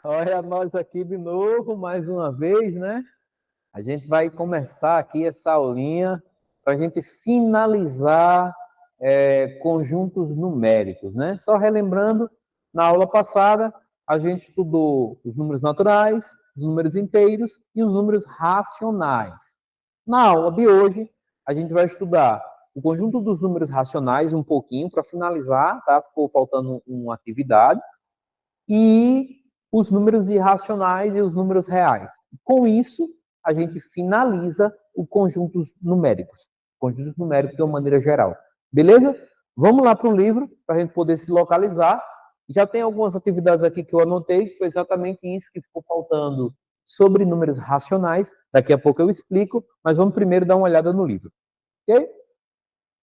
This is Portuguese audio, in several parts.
Olha nós aqui de novo, mais uma vez, né? A gente vai começar aqui essa aulinha para a gente finalizar conjuntos numéricos, né? Só relembrando, na aula passada, a gente estudou os números naturais, os números inteiros e os números racionais. Na aula de hoje, a gente vai estudar o conjunto dos números racionais um pouquinho para finalizar, tá? Ficou faltando uma atividade e os números irracionais e os números reais. Com isso, a gente finaliza o conjuntos numéricos de uma maneira geral. Beleza? Vamos lá para o livro, para a gente poder se localizar. Já tem algumas atividades aqui que eu anotei, que foi exatamente isso que ficou faltando sobre números racionais. Daqui a pouco eu explico, mas vamos primeiro dar uma olhada no livro. Ok?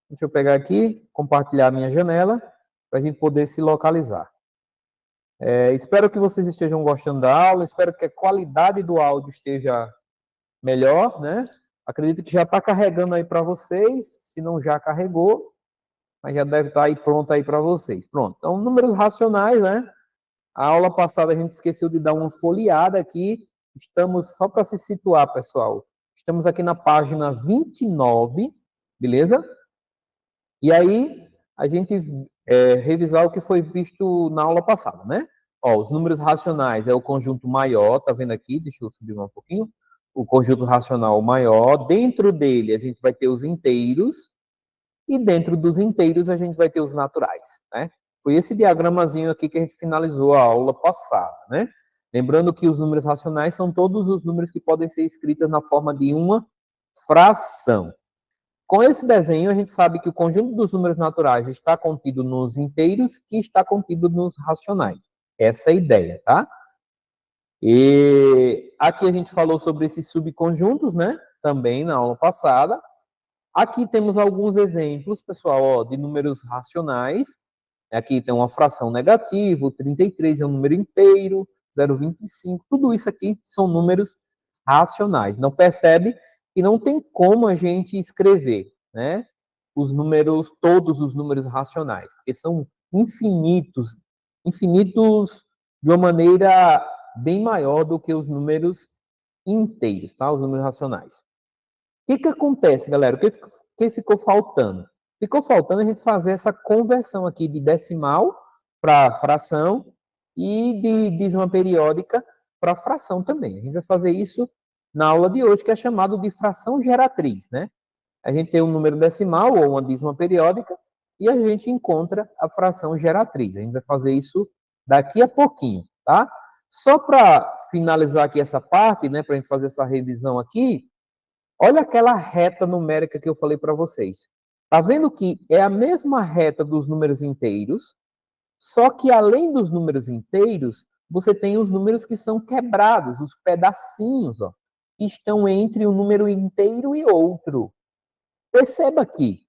Deixa eu pegar aqui, compartilhar a minha janela, para a gente poder se localizar. Espero que vocês estejam gostando da aula, espero que a qualidade do áudio esteja melhor, né? Acredito que já está carregando aí para vocês, se não já carregou, mas já deve estar aí pronto aí para vocês. Pronto, então números racionais, né? A aula passada a gente esqueceu de dar uma folheada aqui, estamos, só para se situar, pessoal, estamos aqui na página 29, beleza? E aí, a gente revisar o que foi visto na aula passada, né? Ó, os números racionais é o conjunto maior, tá vendo aqui? Deixa eu subir um pouquinho. O conjunto racional maior. Dentro dele, a gente vai ter os inteiros. E dentro dos inteiros, a gente vai ter os naturais, né? Foi esse diagramazinho aqui que a gente finalizou a aula passada, né? Lembrando que os números racionais são todos os números que podem ser escritos na forma de uma fração. Com esse desenho, a gente sabe que o conjunto dos números naturais está contido nos inteiros que está contido nos racionais. Essa é a ideia, tá? E aqui a gente falou sobre esses subconjuntos, né? Também na aula passada. Aqui temos alguns exemplos, pessoal, ó, de números racionais. Aqui tem uma fração negativa, 33 é um número inteiro, 0,25, tudo isso aqui são números racionais. Não percebe que não tem como a gente escrever, né? Os números, todos os números racionais, porque são infinitos, infinitos de uma maneira bem maior do que os números inteiros, tá? Os números racionais. O que acontece, galera? O que ficou faltando? Ficou faltando a gente fazer essa conversão aqui de decimal para fração e de dízima periódica para fração também. A gente vai fazer isso na aula de hoje, que é chamado de fração geratriz, né? A gente tem um número decimal ou uma dízima periódica e a gente encontra a fração geratriz. A gente vai fazer isso daqui a pouquinho, tá? Só para finalizar aqui essa parte, né, para a gente fazer essa revisão aqui, olha aquela reta numérica que eu falei para vocês. Tá vendo que é a mesma reta dos números inteiros, só que além dos números inteiros, você tem os números que são quebrados, os pedacinhos, ó, que estão entre um número inteiro e outro. Perceba aqui,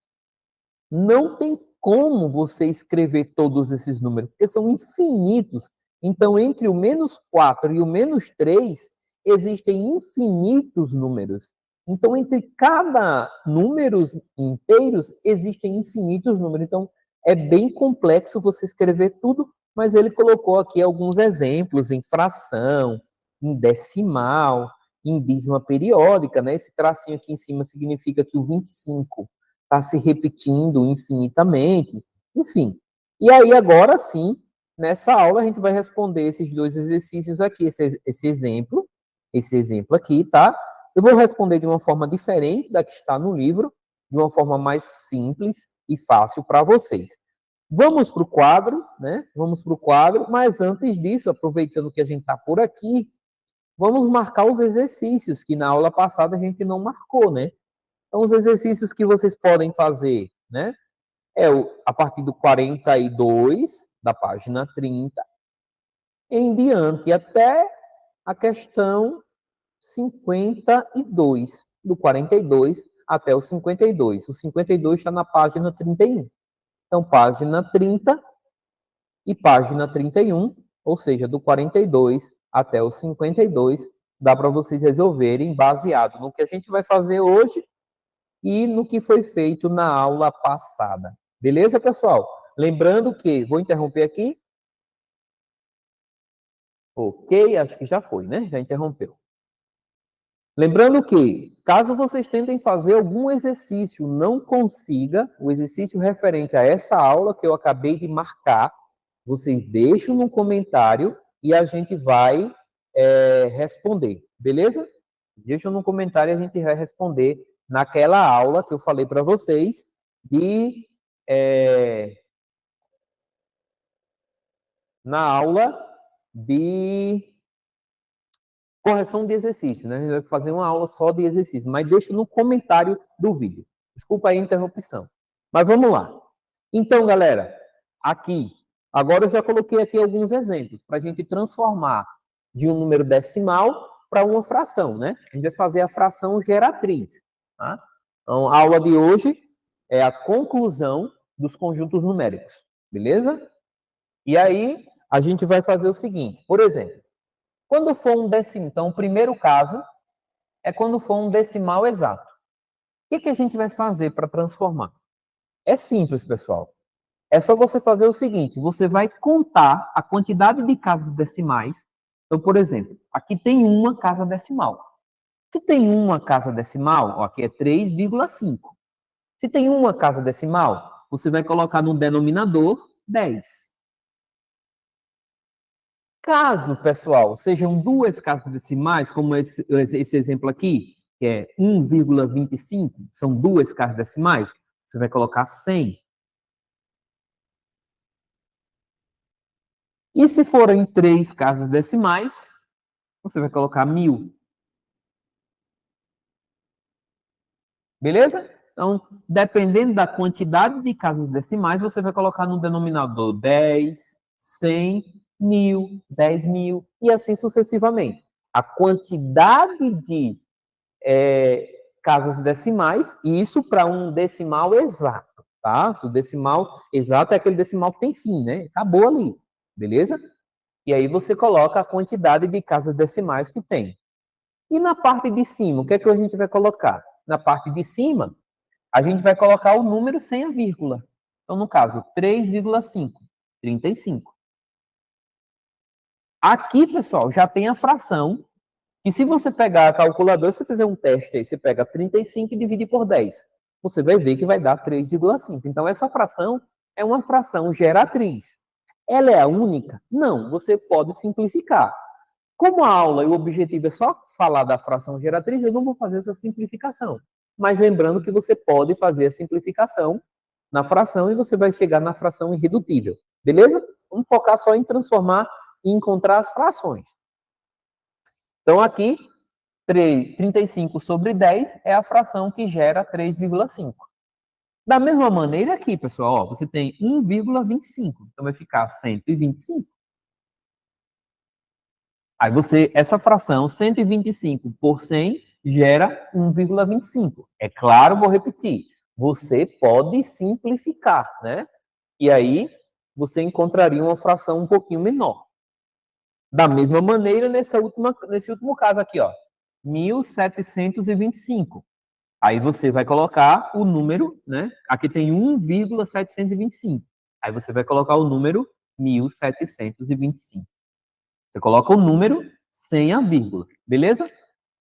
não tem como você escrever todos esses números, porque são infinitos. Então, entre o -4 e o -3, existem infinitos números. Então, entre cada números inteiros, existem infinitos números. Então, é bem complexo você escrever tudo, mas ele colocou aqui alguns exemplos em fração, em decimal, em dízima periódica, né? Esse tracinho aqui em cima significa que o 25 está se repetindo infinitamente, enfim. E aí, agora sim, nessa aula, a gente vai responder esses dois exercícios aqui, esse exemplo aqui, tá? Eu vou responder de uma forma diferente da que está no livro, de uma forma mais simples e fácil para vocês. Vamos para o quadro, né? Vamos para o quadro, mas antes disso, aproveitando que a gente está por aqui, vamos marcar os exercícios que na aula passada a gente não marcou, né? Então, os exercícios que vocês podem fazer, né? A partir do 42, da página 30, em diante, até a questão 52, do 42 até o 52. O 52 está na página 31. Então, página 30 e página 31, ou seja, do 42 até o 52, dá para vocês resolverem baseado no que a gente vai fazer hoje e no que foi feito na aula passada. Beleza, pessoal? Lembrando que, vou interromper aqui. Ok, acho que já foi, né? Já interrompeu. Lembrando que, caso vocês tentem fazer algum exercício, não consiga, o exercício referente a essa aula que eu acabei de marcar, vocês deixam no comentário e a gente vai responder, beleza? Deixa no comentário e a gente vai responder naquela aula que eu falei para vocês na aula de correção de exercício, né? A gente vai fazer uma aula só de exercício, mas deixa no comentário do vídeo. Desculpa aí a interrupção. Mas vamos lá. Então, galera, aqui, agora eu já coloquei aqui alguns exemplos para a gente transformar de um número decimal para uma fração, né? A gente vai fazer a fração geratriz, tá? Então, a aula de hoje é a conclusão dos conjuntos numéricos, beleza? E aí, a gente vai fazer o seguinte, por exemplo, quando for um decimal, então o primeiro caso é quando for um decimal exato. O que a gente vai fazer para transformar? É simples, pessoal. É só você fazer o seguinte, você vai contar a quantidade de casas decimais. Então, por exemplo, aqui tem uma casa decimal. Se tem uma casa decimal, ó, aqui é 3,5. Se tem uma casa decimal, você vai colocar no denominador 10. Caso, pessoal, sejam duas casas decimais, como esse exemplo aqui, que é 1,25, são duas casas decimais, você vai colocar 100. E se forem três casas decimais, você vai colocar 1000. Beleza? Então, dependendo da quantidade de casas decimais, você vai colocar no denominador 10, 100, 1000, 10.000 e assim sucessivamente. A quantidade de casas decimais, e isso para um decimal exato, tá? O decimal exato é aquele decimal que tem fim, né? Acabou ali, beleza? E aí você coloca a quantidade de casas decimais que tem. E na parte de cima, o que é que a gente vai colocar? Na parte de cima, a gente vai colocar o número sem a vírgula. Então, no caso, 3,5, 35. Aqui, pessoal, já tem a fração, que se você pegar a calculadora, se você fizer um teste aí, você pega 35 e divide por 10. Você vai ver que vai dar 3,5. Então, essa fração é uma fração geratriz. Ela é a única? Não, você pode simplificar. Como a aula e o objetivo é só falar da fração geratriz, eu não vou fazer essa simplificação. Mas lembrando que você pode fazer a simplificação na fração e você vai chegar na fração irredutível. Beleza? Vamos focar só em transformar e encontrar as frações. Então, aqui, 35 sobre 10 é a fração que gera 3,5. Da mesma maneira aqui, pessoal, ó, você tem 1,25. Então, vai ficar 125. Aí essa fração, 125 por 100, gera 1,25. É claro, vou repetir, você pode simplificar, né? E aí, você encontraria uma fração um pouquinho menor. Da mesma maneira, nesse último caso aqui, ó, 1.725. Aí você vai colocar o número, né? Aqui tem 1,725. Aí você vai colocar o número 1.725. Você coloca o número sem a vírgula, beleza?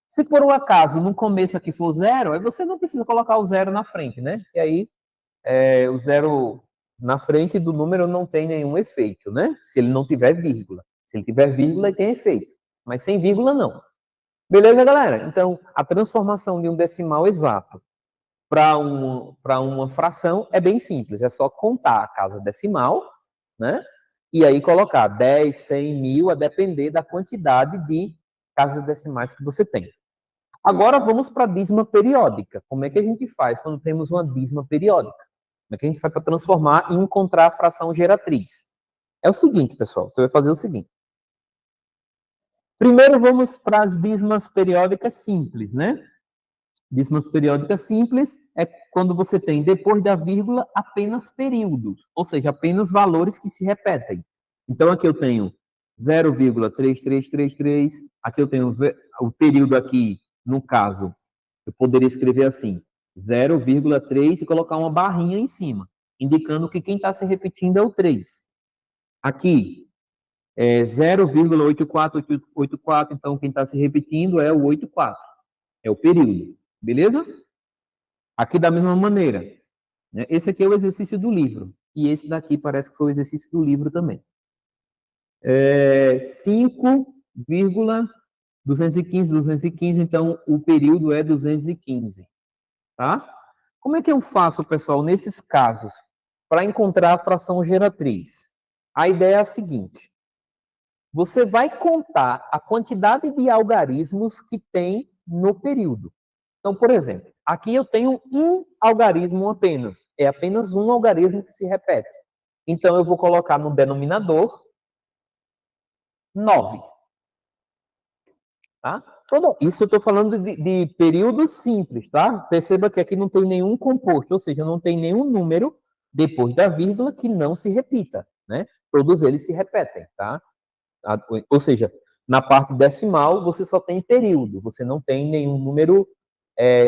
Se por um acaso no começo aqui for zero, aí você não precisa colocar o zero na frente, né? E aí o zero na frente do número não tem nenhum efeito, né? Se ele não tiver vírgula. Se ele tiver vírgula, ele tem efeito. Mas sem vírgula, não. Beleza, galera? Então, a transformação de um decimal exato para uma fração é bem simples. É só contar a casa decimal, né? E aí colocar 10, 100, 1000, a depender da quantidade de casas decimais que você tem. Agora vamos para a dízima periódica. Como é que a gente faz quando temos uma dízima periódica? Como é que a gente faz para transformar e encontrar a fração geratriz? É o seguinte, pessoal, você vai fazer o seguinte. Primeiro vamos para as dízimas periódicas simples, né? Dízimas periódicas simples é quando você tem, depois da vírgula, apenas períodos, ou seja, apenas valores que se repetem. Então, aqui eu tenho 0,3333, aqui eu tenho o período aqui, no caso, eu poderia escrever assim, 0,3 e colocar uma barrinha em cima, indicando que quem está se repetindo é o 3. Aqui, 0,84884, então quem está se repetindo é o 84, é o período, beleza? Aqui da mesma maneira, né? Esse aqui é o exercício do livro, e esse daqui parece que foi o exercício do livro também. 5,215, 215, então o período é 215, tá? Como é que eu faço, pessoal, nesses casos, para encontrar a fração geratriz? A ideia é a seguinte: você vai contar a quantidade de algarismos que tem no período. Então, por exemplo, aqui eu tenho um algarismo apenas. É apenas um algarismo que se repete. Então, eu vou colocar no denominador 9. Tá? Isso eu estou falando de período simples, tá? Perceba que aqui não tem nenhum composto, ou seja, não tem nenhum número depois da vírgula que não se repita, né? Todos eles se repetem, tá? Ou seja, na parte decimal você só tem período, você não tem nenhum número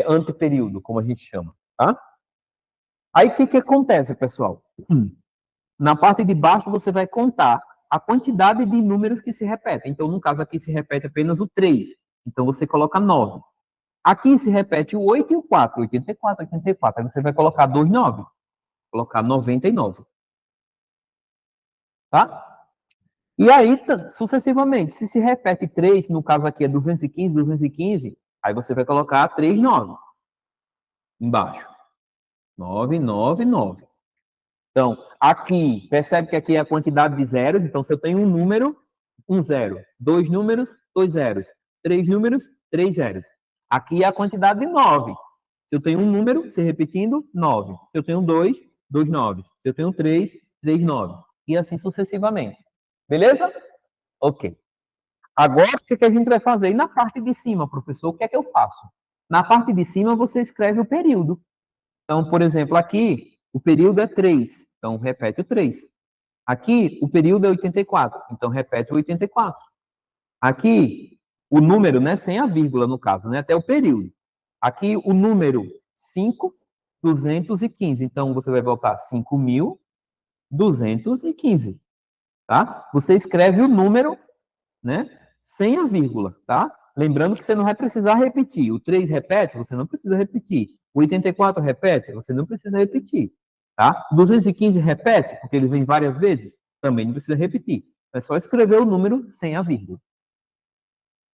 anteperíodo, como a gente chama, tá? Aí o que acontece, pessoal? Na parte de baixo você vai contar a quantidade de números que se repetem. Então, no caso aqui se repete apenas o 3. Então, você coloca 9. Aqui se repete o 8 e o 4. 84, 84. Aí você vai colocar 2, 9. Colocar 99. Tá? E aí, sucessivamente, se repete 3, no caso aqui é 215, 215, aí você vai colocar 3, 9. Embaixo. 9, 9, 9. Então, aqui, percebe que aqui é a quantidade de zeros. Então, se eu tenho um número, um zero. Dois números, dois zeros. Três números, três zeros. Aqui é a quantidade de 9. Se eu tenho um número, se repetindo, 9. Se eu tenho dois, dois 9. Se eu tenho três, três 9. E assim sucessivamente. Beleza? Ok. Agora, o que a gente vai fazer? E na parte de cima, professor, o que é que eu faço? Na parte de cima, você escreve o período. Então, por exemplo, aqui, o período é 3. Então, repete o 3. Aqui, o período é 84. Então, repete o 84. Aqui, o número, né, sem a vírgula, no caso, né, até o período. Aqui, o número 5.215. Então, você vai voltar 5.215, tá? Você escreve o número, né, sem a vírgula, tá? Lembrando que você não vai precisar repetir. O 3 repete, você não precisa repetir. O 84 repete, você não precisa repetir. Tá? 215 repete, porque ele vem várias vezes, também não precisa repetir. É só escrever o número sem a vírgula.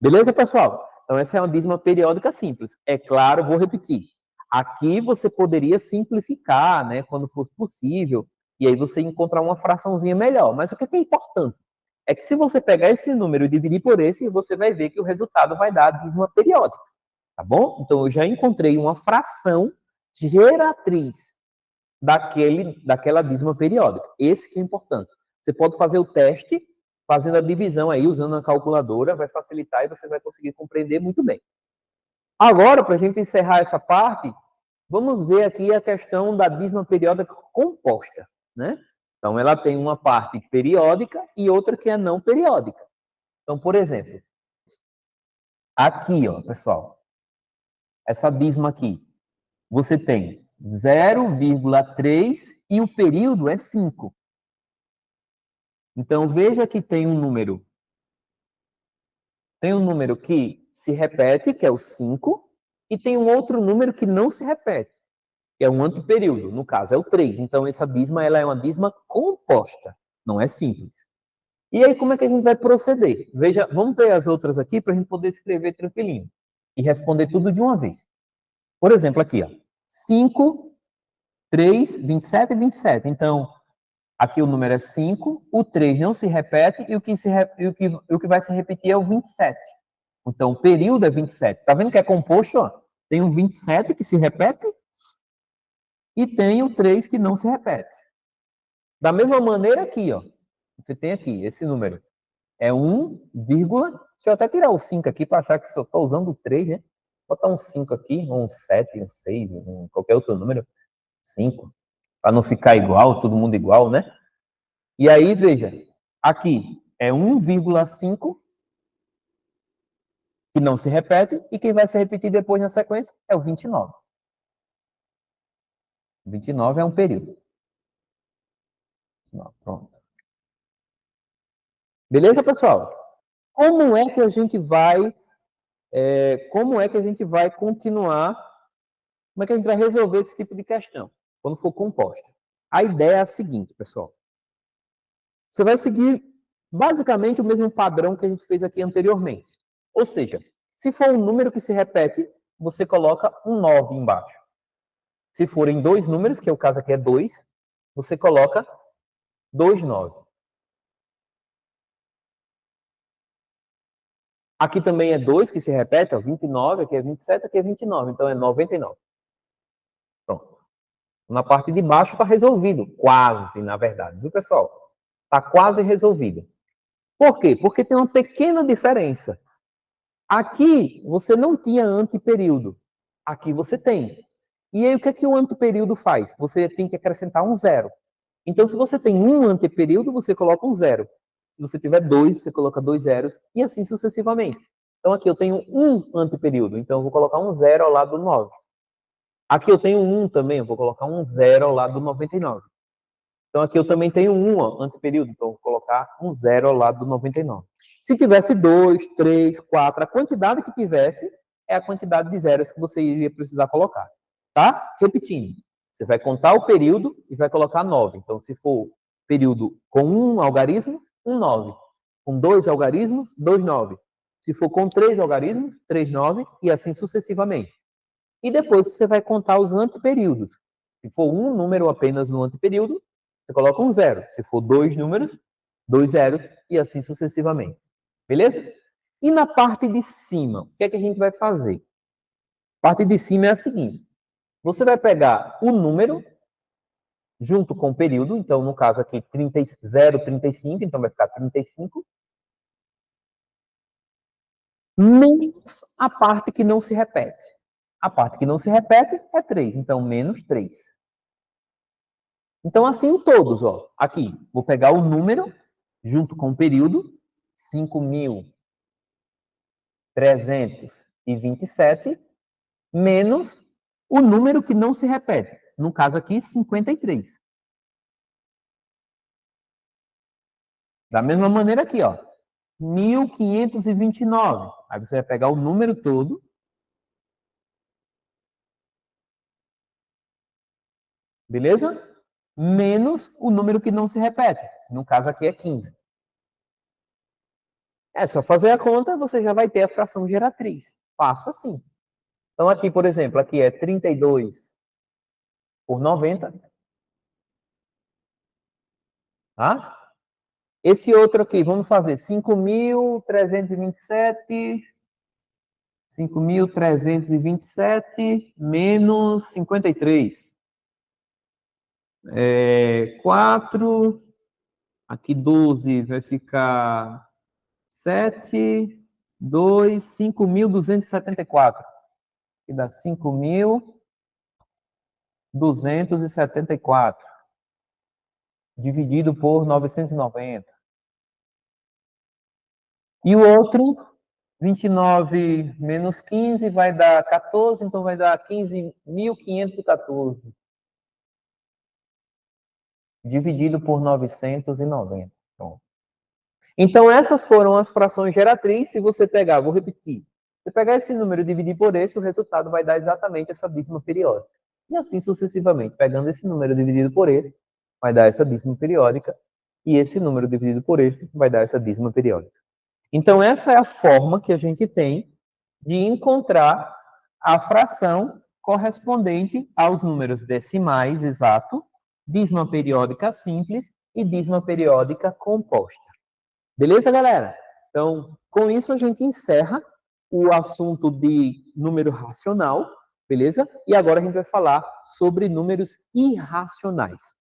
Beleza, pessoal? Então, essa é uma dízima periódica simples. É claro, vou repetir. Aqui você poderia simplificar, né, quando fosse possível, e aí você encontrar uma fraçãozinha melhor. Mas o que é importante é que se você pegar esse número e dividir por esse, você vai ver que o resultado vai dar a dízima periódica, tá bom? Então, eu já encontrei uma fração geratriz daquela dízima periódica. Esse que é importante. Você pode fazer o teste fazendo a divisão aí, usando a calculadora, vai facilitar e você vai conseguir compreender muito bem. Agora, para a gente encerrar essa parte, vamos ver aqui a questão da dízima periódica composta, né? Então, ela tem uma parte periódica e outra que é não periódica. Então, por exemplo, aqui, ó, pessoal, essa dízima aqui, você tem 0,3 e o período é 5. Então, veja que tem um número que se repete, que é o 5, e tem um outro número que não se repete, que é um anteperíodo, no caso é o 3. Então, essa dízima ela é uma dízima composta, não é simples. E aí, como é que a gente vai proceder? Veja, vamos ver as outras aqui para a gente poder escrever tranquilinho e responder tudo de uma vez. Por exemplo, aqui, ó, 5, 3, 27 e 27. Então, aqui o número é 5, o 3 não se repete e o que vai se repetir é o 27. Então, o período é 27. Tá vendo que é composto? Ó? Tem o 27 que se repete e tem o 3 que não se repete. Da mesma maneira aqui, ó. Você tem aqui esse número. É 1, deixa eu até tirar o 5 aqui para achar que só estou usando o 3, né? Vou botar um 5 aqui, um 7, um 6, qualquer outro número. 5. Para não ficar igual, todo mundo igual, né? E aí, veja, aqui é 1,5 que não se repete, e quem vai se repetir depois na sequência é o 29. 29 é um período. Pronto. Beleza, pessoal? Como é que a gente vai continuar? Como é que a gente vai resolver esse tipo de questão quando for composta? A ideia é a seguinte, pessoal. Você vai seguir basicamente o mesmo padrão que a gente fez aqui anteriormente. Ou seja, se for um número que se repete, você coloca um 9 embaixo. Se forem dois números, que é o caso aqui é 2, você coloca 2 9. Aqui também é 2 que se repete, ó, 29, aqui é 27, aqui é 29, então é 99. Pronto. Na parte de baixo está resolvido, quase, na verdade, viu, pessoal? Está quase resolvido. Por quê? Porque tem uma pequena diferença. Aqui você não tinha anteperíodo. Aqui você tem. E aí o que é que o anteperíodo faz? Você tem que acrescentar um zero. Então, se você tem um anteperíodo, você coloca um zero. Se você tiver dois, você coloca dois zeros, e assim sucessivamente. Então, aqui eu tenho um anteperíodo, então eu vou colocar um zero ao lado do 9. Aqui eu tenho um também, eu vou colocar um zero ao lado do 99. Então, aqui eu também tenho um anteperíodo, então eu vou colocar um zero ao lado do 99. Se tivesse 2, 3, 4, a quantidade que tivesse é a quantidade de zeros que você iria precisar colocar. Tá? Repetindo. Você vai contar o período e vai colocar 9. Então, se for período com um algarismo, 9. Com dois algarismos, 9. Se for com três algarismos, 9, e assim sucessivamente. E depois você vai contar os anteperíodos. Se for um número apenas no anteperíodo, você coloca um zero. Se for dois números, 2 zeros, e assim sucessivamente. Beleza? E na parte de cima, o que é que a gente vai fazer? A parte de cima é a seguinte. Você vai pegar o número junto com o período, então no caso aqui 0,35, então vai ficar 35, menos a parte que não se repete. A parte que não se repete é 3, então menos 3. Então assim todos, ó. Aqui, vou pegar o número junto com o período, 5.327, menos o número que não se repete. No caso aqui, 53. Da mesma maneira aqui, ó. 1.529. Aí você vai pegar o número todo. Beleza? Menos o número que não se repete. No caso aqui é 15. É só fazer a conta, você já vai ter a fração geratriz. Fácil assim. Então aqui, por exemplo, aqui é 32 por 90. Tá? Esse outro aqui, vamos fazer 5.327 menos 53. 4, aqui 12 vai ficar 7, 2, 5.274. Que dá 5.274 dividido por 990. E o outro, 29 menos 15 vai dar 14, então vai dar 15.514. Dividido por 990. Então, essas foram as frações geratrizes. Se você pegar, vou repetir. Se pegar esse número e dividir por esse, o resultado vai dar exatamente essa dízima periódica. E assim sucessivamente. Pegando esse número dividido por esse, vai dar essa dízima periódica. E esse número dividido por esse, vai dar essa dízima periódica. Então, essa é a forma que a gente tem de encontrar a fração correspondente aos números decimais exato, dízima periódica simples e dízima periódica composta. Beleza, galera? Então, com isso a gente encerra o assunto de número racional, beleza? E agora a gente vai falar sobre números irracionais.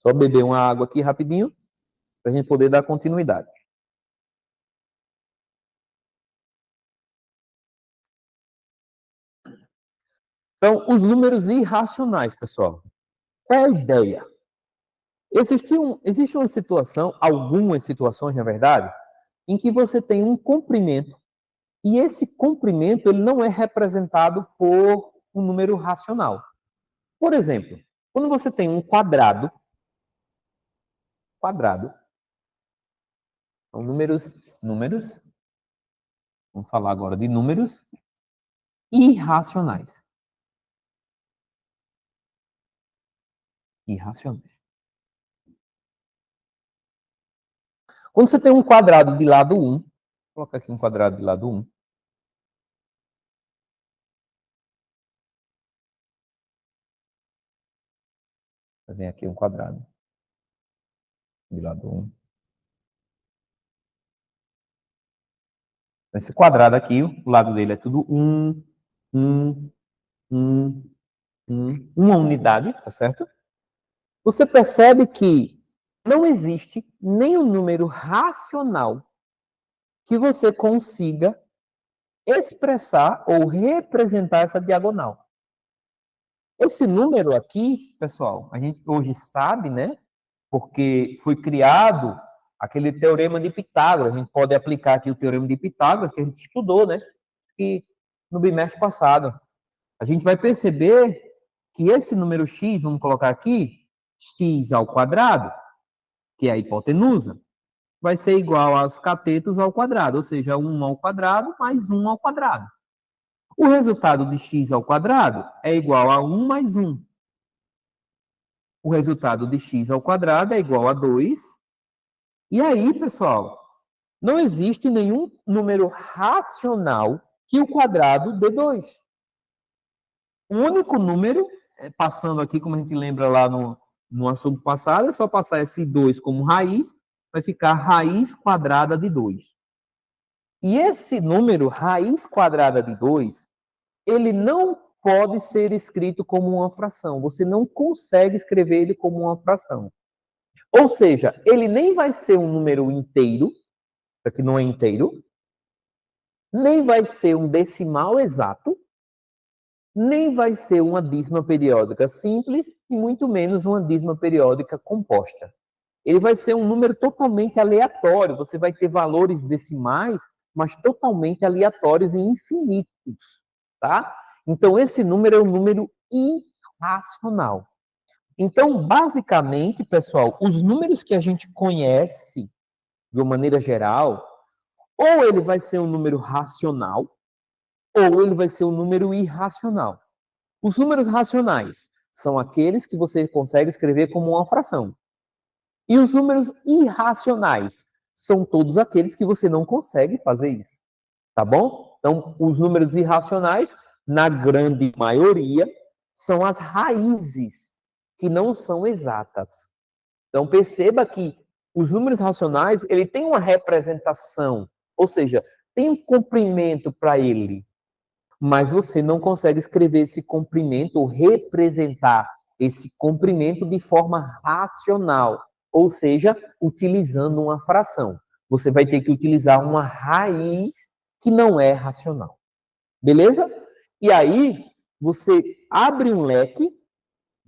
Só beber uma água aqui rapidinho, para a gente poder dar continuidade. Então, os números irracionais, pessoal. Qual é a ideia? Existe uma situação, algumas situações, na verdade, em que você tem um comprimento e esse comprimento ele não é representado por um número racional. Por exemplo, quando você tem um quadrado, São números. Vamos falar agora de números irracionais. Irracionais. Quando você tem um quadrado de lado 1, vou colocar aqui um quadrado de lado 1. Fazer aqui um quadrado de lado 1. Esse quadrado aqui, o lado dele é tudo 1, 1, 1, 1, uma unidade, tá certo? Você percebe que não existe nenhum número racional que você consiga expressar ou representar essa diagonal. Esse número aqui, pessoal, a gente hoje sabe, né? Porque foi criado aquele teorema de Pitágoras. A gente pode aplicar aqui o teorema de Pitágoras, que a gente estudou, né? E no bimestre passado. A gente vai perceber que esse número x, vamos colocar aqui, x ao quadrado, que é a hipotenusa, vai ser igual aos catetos ao quadrado, ou seja, 1 ao quadrado mais 1 ao quadrado. O resultado de x ao quadrado é igual a 1 mais 1. O resultado de x ao quadrado é igual a 2. E aí, pessoal, não existe nenhum número racional que o quadrado dê 2. O único número, passando aqui, como a gente lembra lá no assunto passado, é só passar esse 2 como raiz, vai ficar raiz quadrada de 2. E esse número, raiz quadrada de 2, ele não pode ser escrito como uma fração. Você não consegue escrever ele como uma fração. Ou seja, ele nem vai ser um número inteiro, aqui não é inteiro, nem vai ser um decimal exato, nem vai ser uma dízima periódica simples e muito menos uma dízima periódica composta. Ele vai ser um número totalmente aleatório. Você vai ter valores decimais, mas totalmente aleatórios e infinitos, tá? Então, esse número é um número irracional. Então, basicamente, pessoal, os números que a gente conhece, de uma maneira geral, ou ele vai ser um número racional, ou ele vai ser um número irracional. Os números racionais são aqueles que você consegue escrever como uma fração. E os números irracionais são todos aqueles que você não consegue fazer isso. Tá bom? Então, os números irracionais, na grande maioria, são as raízes que não são exatas. Então, perceba que os números racionais, ele tem uma representação, ou seja, tem um comprimento para ele, mas você não consegue escrever esse comprimento ou representar esse comprimento de forma racional, ou seja, utilizando uma fração. Você vai ter que utilizar uma raiz que não é racional. Beleza? E aí, você abre um leque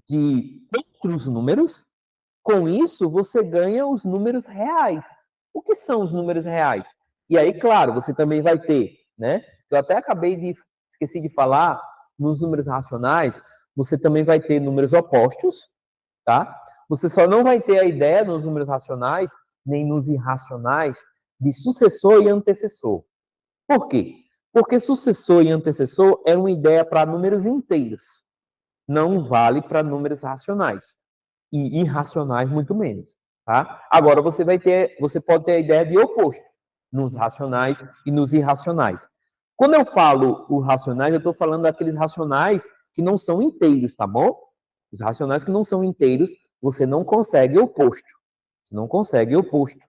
de outros números. Com isso, você ganha os números reais. O que são os números reais? E aí, claro, você também vai ter, né? Eu até esqueci de falar, nos números racionais, você também vai ter números opostos, tá? Você só não vai ter a ideia nos números racionais, nem nos irracionais, de sucessor e antecessor. Por quê? Porque sucessor e antecessor é uma ideia para números inteiros. Não vale para números racionais. E irracionais muito menos, tá? Agora você pode ter a ideia de oposto nos racionais e nos irracionais. Quando eu falo os racionais, eu estou falando daqueles racionais que não são inteiros, tá bom? Os racionais que não são inteiros, você não consegue oposto. Você não consegue oposto.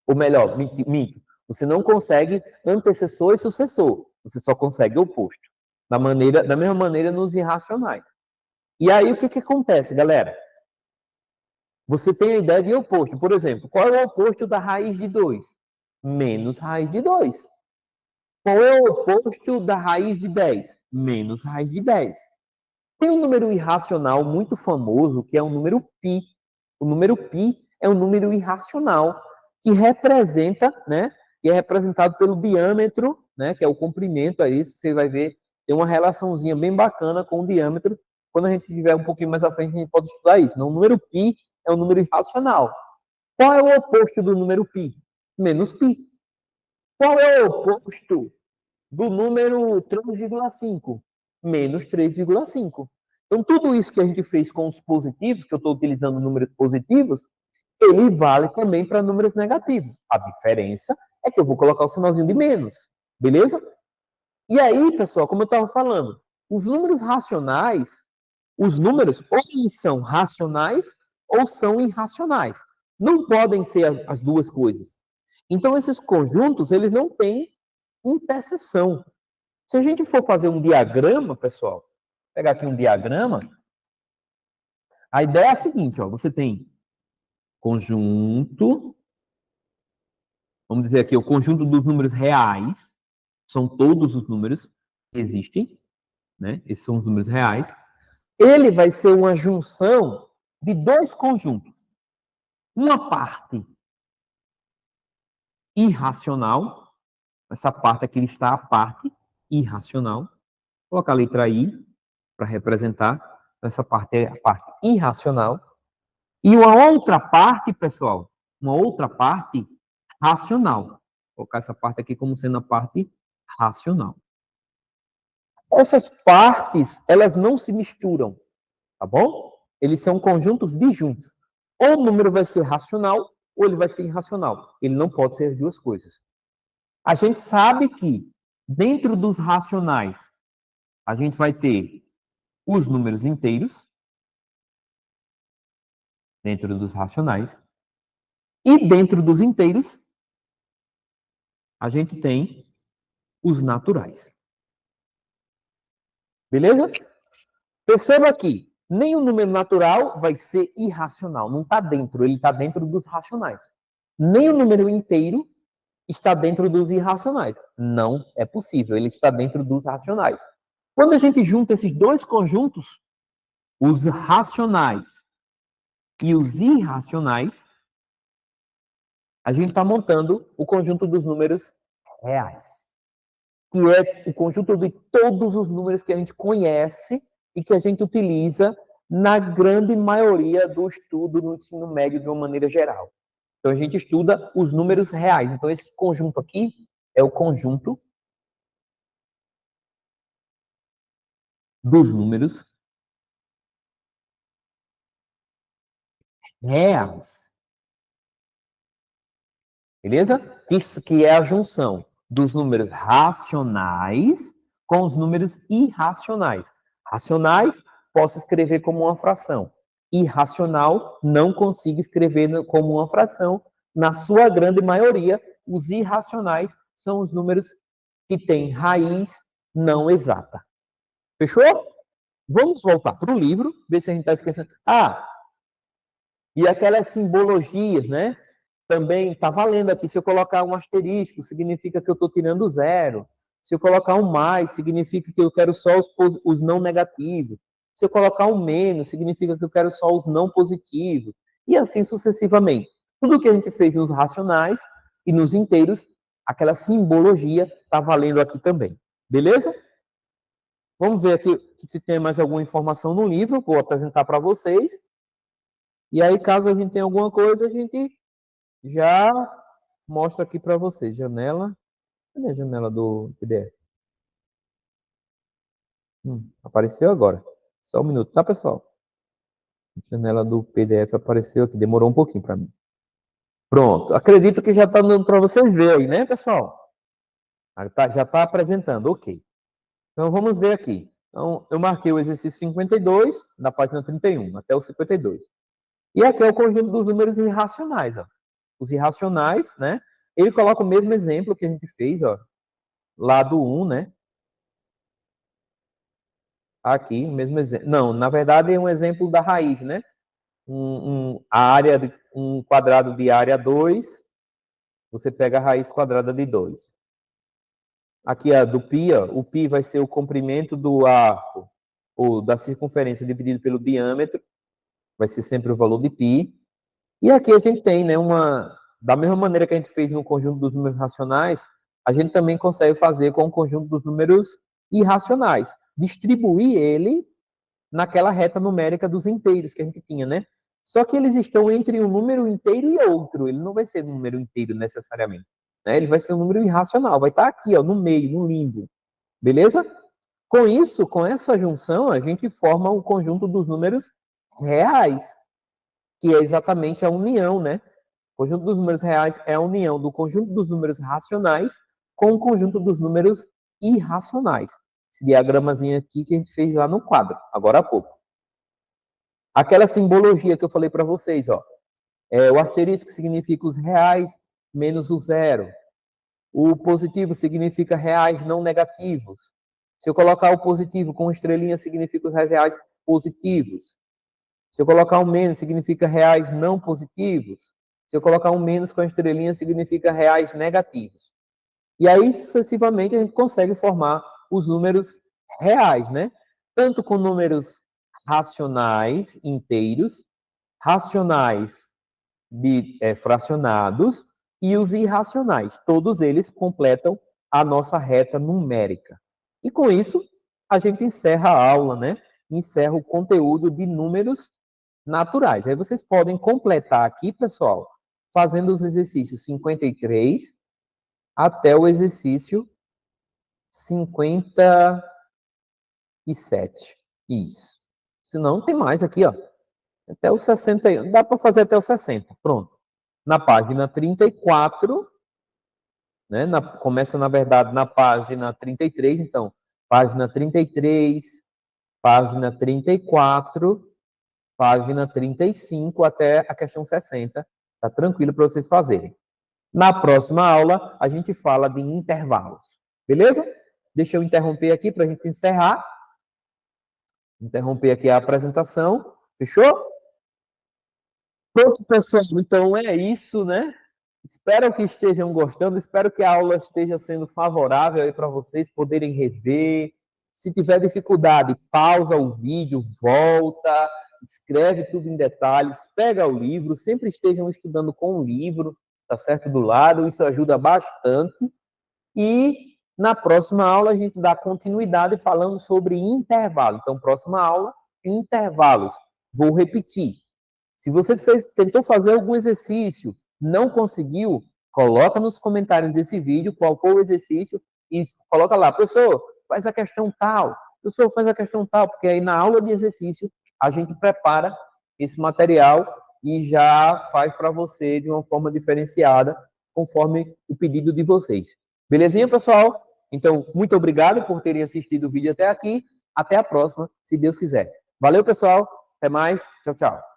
Ou melhor, minto. Você não consegue antecessor e sucessor. Você só consegue oposto. Da mesma maneira nos irracionais. E aí, o que acontece, galera? Você tem a ideia de oposto. Por exemplo, qual é o oposto da raiz de 2? Menos raiz de 2. Qual é o oposto da raiz de 10? Menos raiz de 10. Tem um número irracional muito famoso, que é o número π. O número π é um número irracional que representa, né, que é representado pelo diâmetro, né, que é o comprimento aí, você vai ver, tem uma relaçãozinha bem bacana com o diâmetro. Quando a gente tiver um pouquinho mais à frente, a gente pode estudar isso. Então, o número π é um número irracional. Qual é o oposto do número π? Menos π. Qual é o oposto do número 3,5? Menos 3,5. Então, tudo isso que a gente fez com os positivos, que eu estou utilizando números positivos, ele vale também para números negativos. A diferença é que eu vou colocar o sinalzinho de menos. Beleza? E aí, pessoal, como eu estava falando, os números racionais, os números ou são racionais ou são irracionais. Não podem ser as duas coisas. Então, esses conjuntos, eles não têm interseção. Se a gente for fazer um diagrama, pessoal, pegar aqui um diagrama, a ideia é a seguinte, ó, você tem conjunto, vamos dizer aqui, o conjunto dos números reais, são todos os números que existem, né? Esses são os números reais. Ele vai ser uma junção de dois conjuntos. Uma parte irracional, essa parte aqui está a parte irracional. Vou colocar a letra I para representar. Essa parte é a parte irracional. E uma outra parte, pessoal, uma outra parte racional. Vou colocar essa parte aqui como sendo a parte racional. Essas partes, elas não se misturam, tá bom? Eles são conjuntos disjuntos. Ou o número vai ser racional, ou ele vai ser irracional. Ele não pode ser as duas coisas. A gente sabe que, dentro dos racionais, a gente vai ter os números inteiros, dentro dos racionais, e dentro dos inteiros, a gente tem os naturais. Beleza? Perceba aqui, nenhum número natural vai ser irracional, não está dentro, ele está dentro dos racionais. Nem o número inteiro está dentro dos irracionais. Não é possível, ele está dentro dos racionais. Quando a gente junta esses dois conjuntos, os racionais e os irracionais, a gente está montando o conjunto dos números reais, que é o conjunto de todos os números que a gente conhece e que a gente utiliza na grande maioria do estudo no ensino médio de uma maneira geral. Então, a gente estuda os números reais. Então, esse conjunto aqui é o conjunto dos números reais. Beleza? Isso que é a junção dos números racionais com os números irracionais. Racionais, posso escrever como uma fração. Irracional, não consigo escrever como uma fração. Na sua grande maioria, os irracionais são os números que têm raiz não exata. Fechou? Vamos voltar para o livro, ver se a gente está esquecendo. E aquelas simbologias, né? Também está valendo aqui. Se eu colocar um asterisco, significa que eu estou tirando zero. Se eu colocar um mais, significa que eu quero só os não negativos. Se eu colocar um menos, significa que eu quero só os não positivos. E assim sucessivamente. Tudo que a gente fez nos racionais e nos inteiros, aquela simbologia está valendo aqui também. Beleza? Vamos ver aqui se tem mais alguma informação no livro. Vou apresentar para vocês. E aí, caso a gente tenha alguma coisa, a gente já mostra aqui para vocês. Janela. Cadê a janela do PDF? Apareceu agora. Só um minuto, tá, pessoal? A janela do PDF apareceu aqui. Demorou um pouquinho para mim. Pronto. Acredito que já está dando para vocês verem aí, né, pessoal? Já está apresentando. Ok. Então, vamos ver aqui. Então, eu marquei o exercício 52, na página 31, até o 52. E aqui é o conjunto dos números irracionais, ó. Os irracionais, né? Ele coloca o mesmo exemplo que a gente fez, ó, lá do 1, né? Aqui, o mesmo exemplo. Não, na verdade é um exemplo da raiz, né? Um quadrado de área 2, você pega a raiz quadrada de 2. Aqui a do π, ó, o π vai ser o comprimento do arco, ou da circunferência dividido pelo diâmetro, vai ser sempre o valor de π. E aqui a gente tem, né, da mesma maneira que a gente fez no conjunto dos números racionais, a gente também consegue fazer com o conjunto dos números irracionais. Distribuir ele naquela reta numérica dos inteiros que a gente tinha, né? Só que eles estão entre um número inteiro e outro. Ele não vai ser um número inteiro necessariamente, né? Ele vai ser um número irracional, vai estar aqui, ó, no meio, no limbo. Beleza? Com isso, com essa junção, a gente forma o conjunto dos números reais, que é exatamente a união, né? O conjunto dos números reais é a união do conjunto dos números racionais com o conjunto dos números irracionais. Esse diagramazinho aqui que a gente fez lá no quadro, agora há pouco. Aquela simbologia que eu falei para vocês, ó. O asterisco significa os reais menos o zero. O positivo significa reais não negativos. Se eu colocar o positivo com estrelinha, significa os reais positivos. Se eu colocar um menos, significa reais não positivos. Se eu colocar um menos com a estrelinha, significa reais negativos. E aí, sucessivamente, a gente consegue formar os números reais, né? Tanto com números racionais inteiros, racionais fracionados e os irracionais. Todos eles completam a nossa reta numérica. E com isso, a gente encerra a aula, né? Encerra o conteúdo de números naturais. Aí vocês podem completar aqui, pessoal, fazendo os exercícios 53 até o exercício 57. Isso. Se não, tem mais aqui, ó. Até o 60. Dá para fazer até o 60. Pronto. Na página 34, né? Começa, na verdade, na página 33. Então, página 33, página 34, página 35 até a questão 60. Tá tranquilo para vocês fazerem. Na próxima aula, a gente fala de intervalos. Beleza? Deixa eu interromper aqui para a gente encerrar. Interromper aqui a apresentação. Fechou? Pronto, pessoal. Então é isso, né? Espero que estejam gostando. Espero que a aula esteja sendo favorável aí para vocês poderem rever. Se tiver dificuldade, pausa o vídeo, volta, escreve tudo em detalhes, pega o livro. Sempre estejam estudando com o livro, tá certo? Do lado. Isso ajuda bastante. E na próxima aula a gente dá continuidade falando sobre intervalo. Então, próxima aula, intervalos. Vou repetir. Se você tentou fazer algum exercício, não conseguiu, coloca nos comentários desse vídeo qual foi o exercício e coloca lá, professor, faz a questão tal, professor, faz a questão tal, porque aí na aula de exercício a gente prepara esse material e já faz para você de uma forma diferenciada, conforme o pedido de vocês. Belezinha, pessoal? Então, muito obrigado por terem assistido o vídeo até aqui. Até a próxima, se Deus quiser. Valeu, pessoal. Até mais. Tchau, tchau.